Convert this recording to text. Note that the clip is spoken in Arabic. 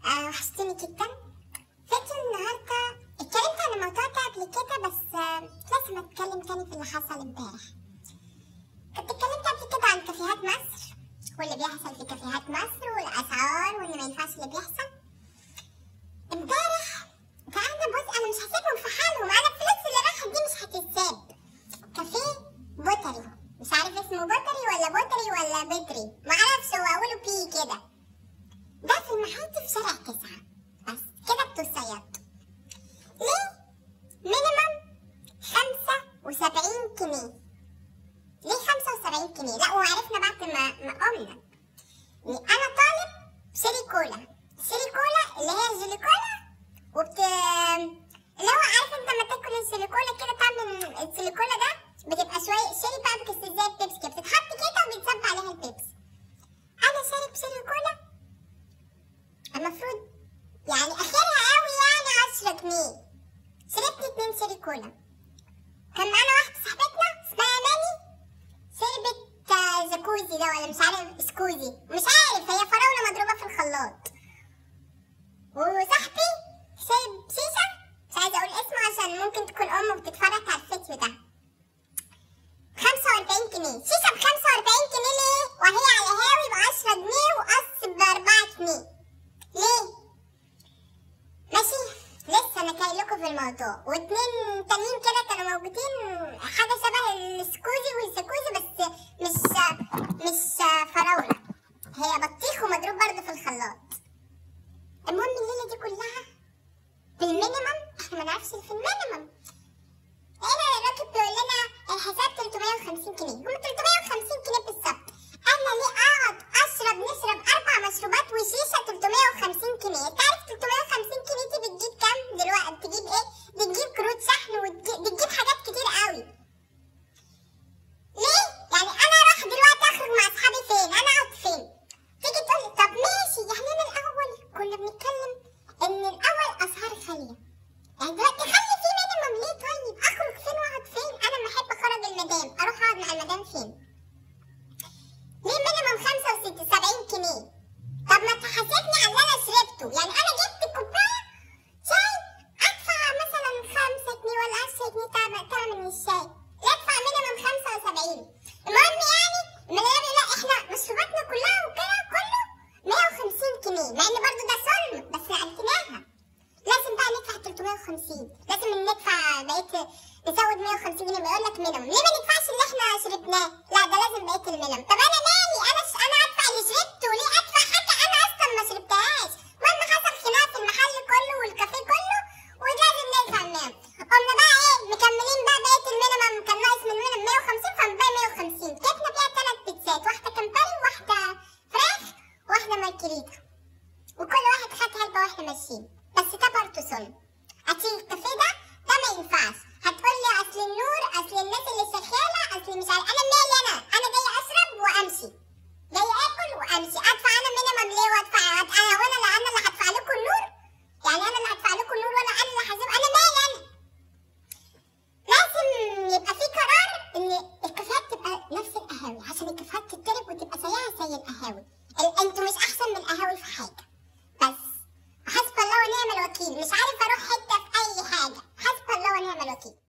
وحشتني جدا. فكرة النهاردة اتكلمت عن الموضوع ده قبل كده، بس لازم اتكلم تاني في اللي حصل امبارح. كنت اتكلمت قبل كده عن كافيهات مصر واللي بيحصل في كافيهات مصر والاسعار وان ما ينفعش اللي بيحصل امبارح. فانا بص، انا مش هسيبهم في حالهم، انا الفلوس اللي راحت دي مش هتتساب. كافيه بوتري، مش عارف اسمه بوتري ولا بيتري، معرفش، هو اوله بي كده. ده في المحيط في شارع 9، بس كده بتصيد. ليه؟ مينيمم 75 جنيه. ليه 75 جنيه؟ لا، وعرفنا بعد ما قمنا. أنا طالب شيري كولا اللي هي الجيلي كولا، اللي هو عارف انت لما تاكل السيليكولا كده، تعمل السيليكولا ده بتبقى شوية شيري بقى، بس زي البيبسي كده، بتتحط كده وبيتصب عليها البيبسي. أنا شارب سيليكولا المفروض يعني اخرها قوي يعني 10 جنيه. شربت 2 شيري كولا. كان معانا واحدة صاحبتنا اسمها ماني، شربت جاكوزي ده ولا مش عارف سكوزي، مش عارف، هي فراولة مضروبة في الخلاط. وصاحبي شرب شيشة، مش عايزة اقول اسمه عشان ممكن تكون امه بتتفرج على الفيديو ده. 45 جنيه شيشة ب 45 جنيه. ليه؟ وهي على هاوي ب 10 جنيه وقص ب 4 جنيه. ليه؟ ماشي، لسه انا جاي لكم في الموضوع. واتنين تانيين كده كانوا موجودين، حاجه شبه السكوزي والسكوزي، بس مش فراوله، هي بطيخ ومضروب برضه في الخلاط. المهم الليله دي كلها بالمينيمم، احنا ما نعرفش في المينيمم. هنا الراجل بيقول لنا الحساب 350 جنيه، هم 350 جنيه بالظبط. انا ليه اقعد نشرب 4 مشروبات وشيشه 350 جنيه؟ انت عارف 350 جنيه دي بتجيب كام دلوقتي؟ بتجيب ايه؟ بتجيب كروت شحن وبتجيب حاجات كتير قوي. ليه؟ يعني انا اروح دلوقتي اخرج مع اصحابي فين؟ انا اقعد فين؟ تيجي تقول لي طب ماشي، يعني انا الاول كنا بنتكلم ان الاول اسعار غاليه، يعني دلوقتي خلي في مينيمم. ليه طيب؟ اخرج فين واقعد فين؟ انا لما احب اخرج المدام اروح اقعد مع المدام فين؟ ليه مينيمم 75 جنيه؟ طب ما تحاسبني على اللي انا شربته. يعني انا جبت كوبايه شاي ادفع مثلا 5 جنيه ولا 10 جنيه تمن الشاي، لا ادفع مينيمم 75. المهم يعني الملايين، لا احنا مشروباتنا كلها وكده كله 150 جنيه، مع ان برضه ده سلم بس عديناها. لازم بقى ندفع 350، لازم ندفع بقيت نزود 150 جنيه. بيقول لك مينيمم، ليه ما ندفعش اللي احنا شربناه؟ لا ده لازم بقيت المينيمم. طب انا مالي؟ انا ادفع اللي شربته، ليه ادفع حاجه انا اصلا ما شربتهاش؟ المهم حصل خناقه في المحل كله والكافيه كله ولازم ندفع المينيمم. قمنا بقى ايه مكملين بقى بقيت المينيمم، كان ناقص من المينيمم 150، فبقى 150. جبنا بيها 3 بيتزات، واحده كمبري وواحده فراخ وواحده مارجريتا، وكل واحد خد علبه واحنا ماشيين. بس ده برضه سلم.